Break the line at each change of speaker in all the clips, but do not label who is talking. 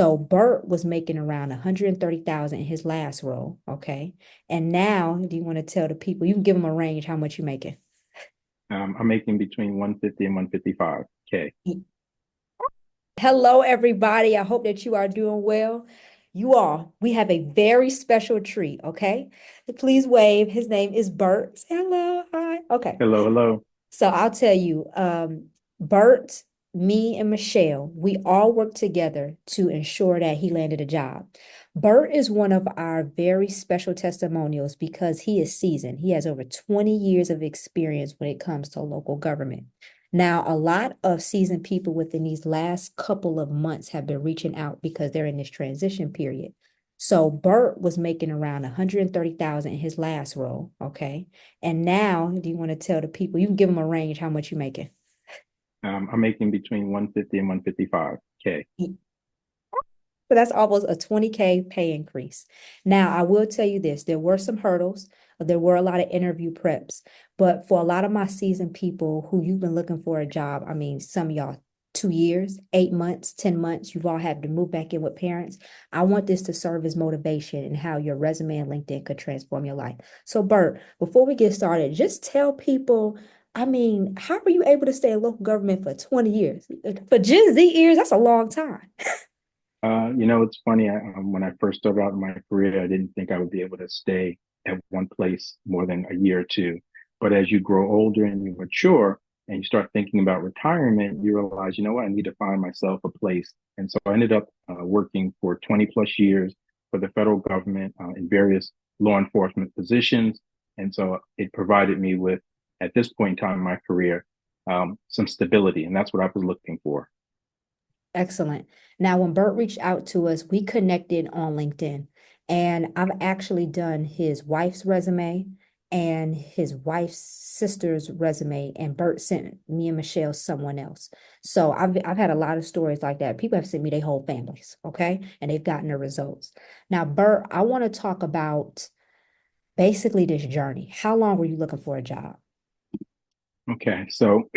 So Burt was making around 130,000 in his last role, okay? And now, do you want to tell the people, you can give them a range how much you're making?
I'm making between 150 and 155K.
Hello, everybody. I hope that you are doing well. You all, we have a very special treat, okay? Please wave. His name is Bert. Say hello. Hi. Okay.
Hello, hello.
So I'll tell you, Bert, me, and Michelle, we all worked together to ensure that he landed a job. Bert is one of our very special testimonials because he is seasoned. He has over 20 years of experience when it comes to local government. Now, a lot of seasoned people within these last couple of months have been reaching out because they're in this transition period. So Bert was making around 130,000 in his last role, okay? And now, do you want to tell the people, you can give them a range how much you're making?
I'm making between 150 and 155K.
So that's almost a 20K pay increase. Now, I will tell you this, there were some hurdles. There were a lot of interview preps, but for a lot of my seasoned people who you've been looking for a job, I mean, some of y'all 2 years, 8 months, 10 months, you've all had to move back in with parents. I want this to serve as motivation and how your resume and LinkedIn could transform your life. So, Bert, before we get started, just tell people, I mean, how were you able to stay in local government for 20 years? For Gen Z years, that's a long time.
It's funny. When I first started out in my career, I didn't think I would be able to stay at one place more than a year or two. But as you grow older and you mature and you start thinking about retirement, you realize, you know what, I need to find myself a place. And so I ended up working for 20 plus years for the federal government in various law enforcement positions. And so it provided me with, at this point in time in my career, some stability. And that's what I was looking for.
Excellent. Now, when Bert reached out to us, we connected on LinkedIn, and I've actually done his wife's resume and his wife's sister's resume, and Bert sent me and Michelle someone else. So I've had a lot of stories like that. People have sent me their whole families, okay, and they've gotten the results. Now, Bert, I want to talk about basically this journey. How long were you looking for a job?
Okay, so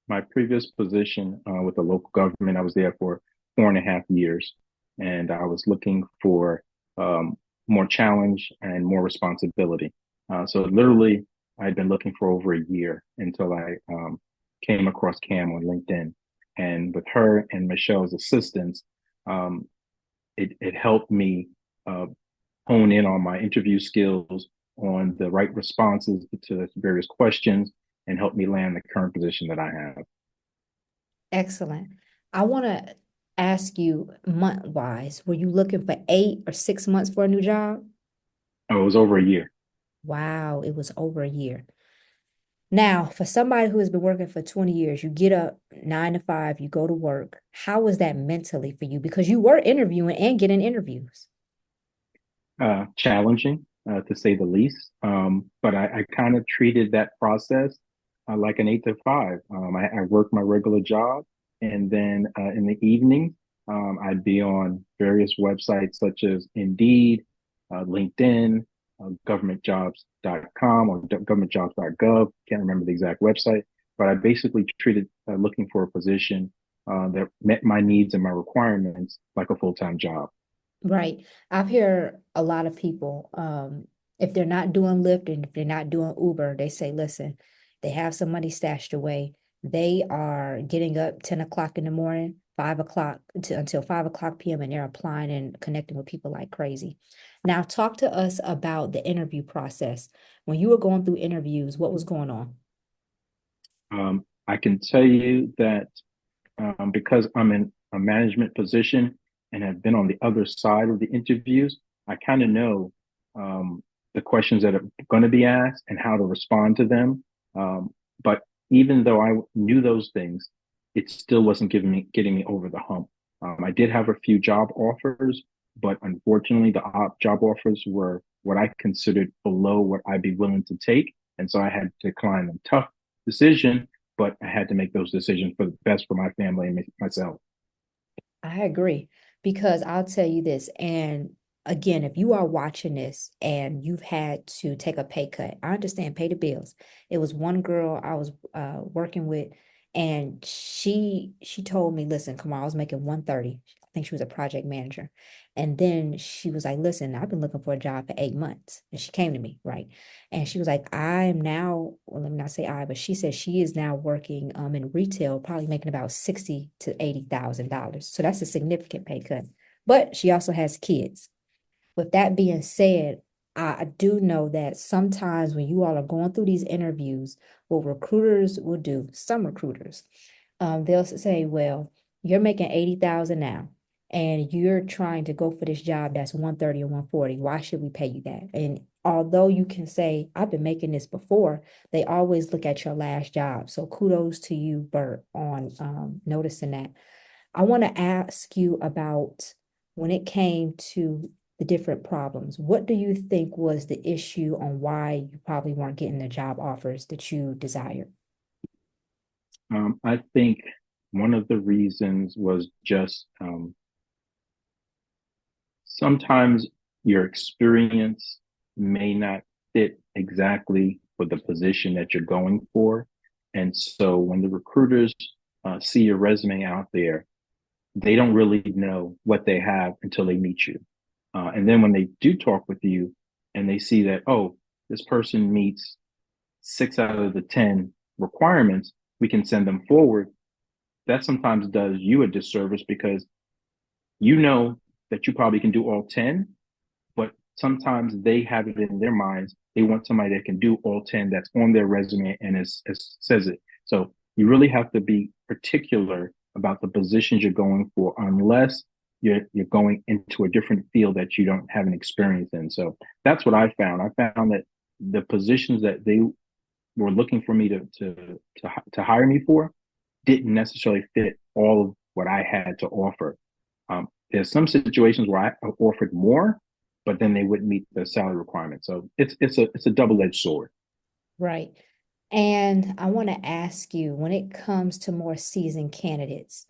my previous position with the local government, I was there for 4.5 years, and I was looking for um, more challenge and more responsibility. So literally, I'd been looking for over a year until I came across Cam on LinkedIn, and with her and Michelle's assistance, um, it helped me uh, hone in on my interview skills, on the right responses to various questions, and help me land the current position that I have.
Excellent. I want to ask you month wise, were you looking for 8 or 6 months for a new job?
Oh, it was over a year.
Wow, it was over a year. Now, for somebody who has been working for 20 years, you get up 9 to 5, you go to work. How was that mentally for you? Because you were interviewing and getting interviews.
Challenging, to say the least. But I kind of treated that process like an 8 to 5. I worked my regular job, and then in the evening, I'd be on various websites such as Indeed, LinkedIn, governmentjobs.com or governmentjobs.gov. Can't remember the exact website, but I basically treated looking for a position that met my needs and my requirements like a full-time job.
Right. I've heard a lot of people, if they're not doing Lyft and if they're not doing Uber, they say, listen, they have some money stashed away. They are getting up 10 o'clock in the morning, 5 o'clock until 5 o'clock p.m. and they're applying and connecting with people like crazy. Now, talk to us about the interview process. When you were going through interviews, what was going on?
I can tell you that because I'm in a management position and have been on the other side of the interviews, I kind of know the questions that are going to be asked and how to respond to them. But even though I knew those things, it still wasn't getting me over the hump. I did have a few job offers, but unfortunately, the job offers were what I considered below what I'd be willing to take, and so I had to decline a tough decision, but I had to make those decisions for the best for my family and myself.
I agree because I'll tell you this. And again, if you are watching this and you've had to take a pay cut, I understand, pay the bills. It was one girl I was working with, And she told me, listen, come on, I was making 130. I think she was a project manager. And then she was like, listen, I've been looking for a job for 8 months. And she came to me, right? And she was like, I am now, well, let me not say I, but she said she is now working in retail, probably making about 60 to $80,000. So that's a significant pay cut. But she also has kids. With that being said, I do know that sometimes when you all are going through these interviews, what recruiters will do, some recruiters, they'll say, well, you're making 80,000 now, and you're trying to go for this job that's 130 or 140. Why should we pay you that? And although you can say, I've been making this before, they always look at your last job. So kudos to you, Bert, on noticing that. I want to ask you about when it came to the different problems. What do you think was the issue on why you probably weren't getting the job offers that you desired?
I think one of the reasons was just sometimes your experience may not fit exactly for the position that you're going for. And so when the recruiters see your resume out there, they don't really know what they have until they meet you. And then when they do talk with you and they see that, oh, this person meets 6 out of the 10 requirements, we can send them forward. That sometimes does you a disservice because you know that you probably can do all 10, but sometimes they have it in their minds. They want somebody that can do all 10 that's on their resume and says it. So you really have to be particular about the positions you're going for, unless you're going into a different field that you don't have an experience in. So that's what I found. I found that the positions that they were looking for me to hire me for didn't necessarily fit all of what I had to offer. There's some situations where I offered more, but then they wouldn't meet the salary requirement. So it's a double-edged sword.
Right. And I want to ask you, when it comes to more seasoned candidates,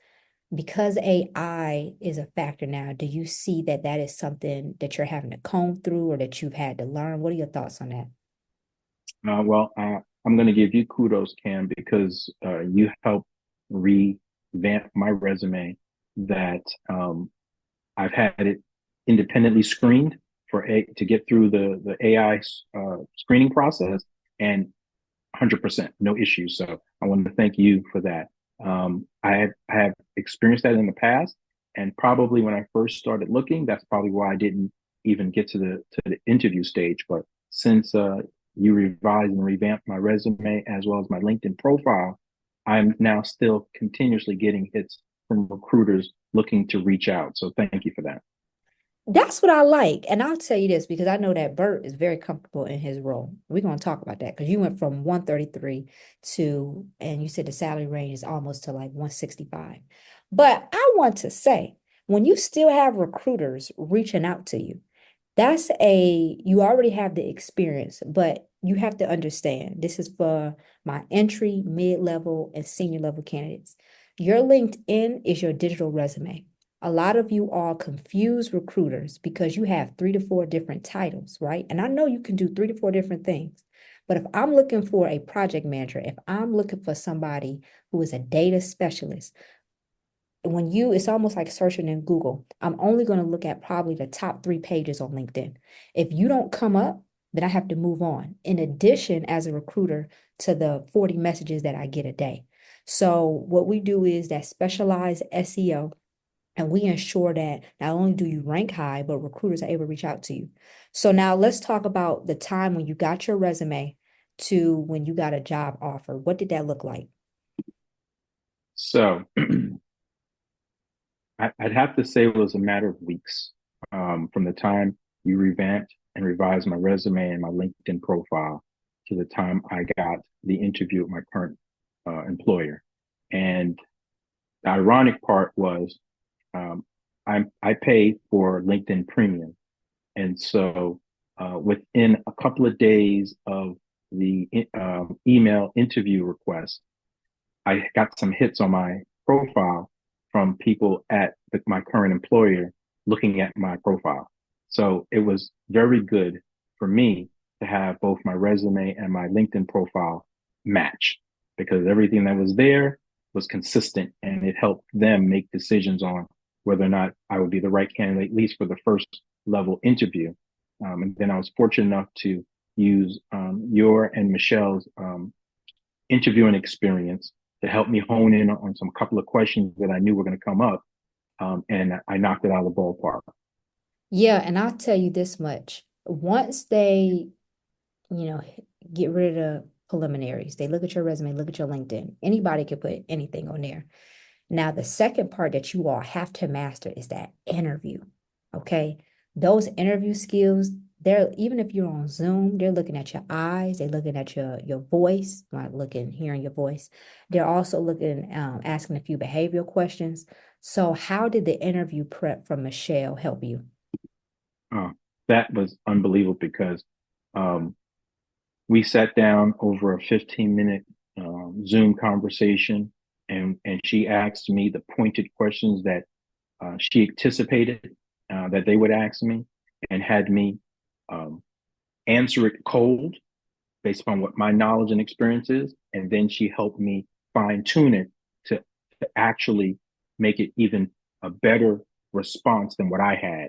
because AI is a factor now, do you see that that is something that you're having to comb through or that you've had to learn? What are your thoughts on that?
I'm going to give you kudos, Cam, because you helped revamp my resume that I've had it independently screened to get through the AI screening process, and 100% no issues. So I want to thank you for that. I have experienced that in the past, and probably when I first started looking, that's probably why I didn't even get to the interview stage. But since you revised and revamped my resume as well as my LinkedIn profile, I'm now still continuously getting hits from recruiters looking to reach out. So thank you for that.
That's what I like. And I'll tell you this because I know that Bert is very comfortable in his role. We're going to talk about that because you went from 133 to, and you said the salary range is almost to like 165. But I want to say, when you still have recruiters reaching out to you, you already have the experience, but you have to understand this is for my entry, mid-level, and senior level candidates. Your LinkedIn is your digital resume. A lot of you all confuse recruiters because you have 3 to 4 different titles, right? And I know you can do 3 to 4 different things. But if I'm looking for a project manager, if I'm looking for somebody who is a data specialist, it's almost like searching in Google. I'm only going to look at probably the top 3 pages on LinkedIn. If you don't come up, then I have to move on. In addition, as a recruiter, to the 40 messages that I get a day. So what we do is that specialized SEO, and we ensure that not only do you rank high, but recruiters are able to reach out to you. So now let's talk about the time when you got your resume to when you got a job offer. What did that look like?
So I'd have to say it was a matter of weeks from the time you revamped and revised my resume and my LinkedIn profile to the time I got the interview with my current employer. And the ironic part was I pay for LinkedIn Premium, and so within a couple of days of the email interview request, I got some hits on my profile from people at my current employer looking at my profile. So it was very good for me to have both my resume and my LinkedIn profile match because everything that was there was consistent, and it helped them make decisions on whether or not I would be the right candidate, at least for the first level interview. And then I was fortunate enough to use your and Michelle's interviewing experience to help me hone in on some couple of questions that I knew were going to come up. And I knocked it out of the ballpark.
Yeah, and I'll tell you this much. Once they, you know, get rid of the preliminaries, they look at your resume, look at your LinkedIn. Anybody could put anything on there. Now, the second part that you all have to master is that interview. Okay. Those interview skills, they're even if you're on Zoom, they're looking at your eyes, they're looking at your voice, like looking, hearing your voice. They're also looking, asking a few behavioral questions. So, how did the interview prep from Michelle help you?
Uh, that was unbelievable because um, we sat down over a 15-minute Zoom conversation, and she asked me the pointed questions that she anticipated that they would ask me, and had me um, answer it cold based upon what my knowledge and experience is, and then she helped me fine tune it to, to actually make it even a better response than what I had.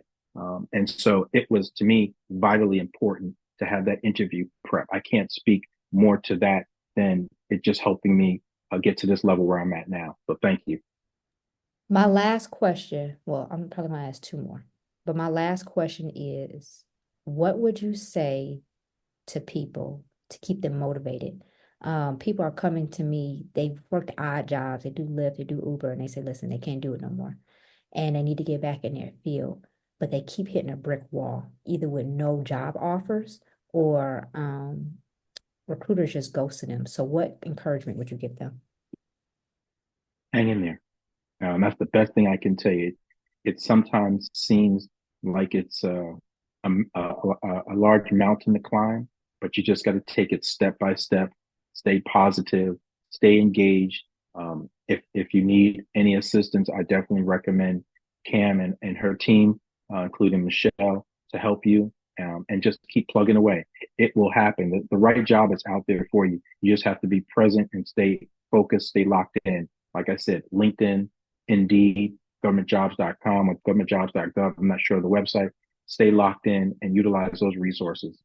And so it was to me vitally important to have that interview prep. I can't speak more to that than it just helping me get to this level where I'm at now. So thank you.
My last question, well, I'm probably gonna ask two more, but my last question is, what would you say to people to keep them motivated? People are coming to me, they've worked odd jobs, they do Lyft, they do Uber, and they say, listen, they can't do it no more. And they need to get back in their field, but they keep hitting a brick wall, either with no job offers or recruiters just ghosting them. So what encouragement would you give them?
Hang in there. That's the best thing I can tell you. It sometimes seems like it's a large mountain to climb, but you just got to take it step by step, stay positive, stay engaged. If you need any assistance, I definitely recommend Cam and her team, including Michelle, to help you, and just keep plugging away. It will happen. The right job is out there for you. You just have to be present and stay focused, stay locked in. Like I said, LinkedIn, Indeed, governmentjobs.com or governmentjobs.gov. I'm not sure of the website. Stay locked in and utilize those resources.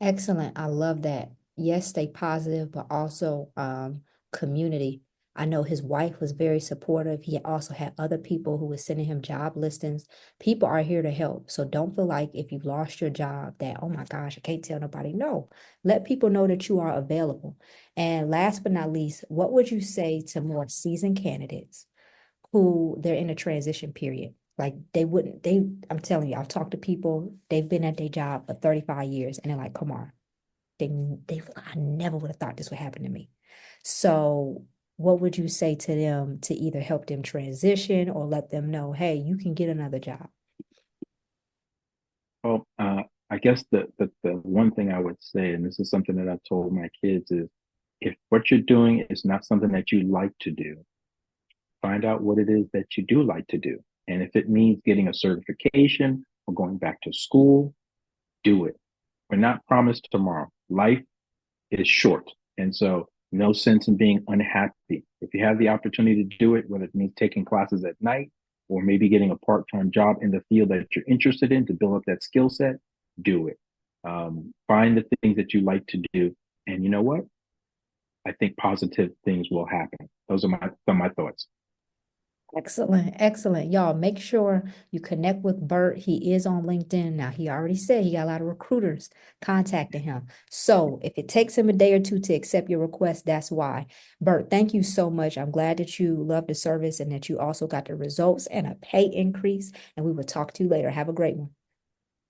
Excellent. I love that. Yes, stay positive, but also community. I know his wife was very supportive. He also had other people who were sending him job listings. People are here to help. So don't feel like if you've lost your job that, oh my gosh, I can't tell nobody. No, let people know that you are available. And last but not least, what would you say to more seasoned candidates who they're in a transition period? Like they wouldn't, I'm telling you, I've talked to people, they've been at their job for 35 years and they're like, come on, I never would have thought this would happen to me. So what would you say to them to either help them transition or let them know, hey, you can get another job?
Well, I guess the one thing I would say, and this is something that I've told my kids, is if what you're doing is not something that you like to do, find out what it is that you do like to do. And if it means getting a certification or going back to school, do it. We're not promised tomorrow. Life is short. And so, no sense in being unhappy. If you have the opportunity to do it, whether it means taking classes at night or maybe getting a part time job in the field that you're interested in to build up that skill set, do it. Find the things that you like to do. And you know what? I think positive things will happen. Those are some of my thoughts.
Excellent, excellent. Y'all make sure you connect with Bert. He is on LinkedIn. Now, he already said he got a lot of recruiters contacting him. So if it takes him a day or two to accept your request, that's why. Bert, thank you so much. I'm glad that you love the service and that you also got the results and a pay increase. And we will talk to you later. Have a great one.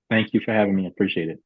Thank you for having me. I appreciate it.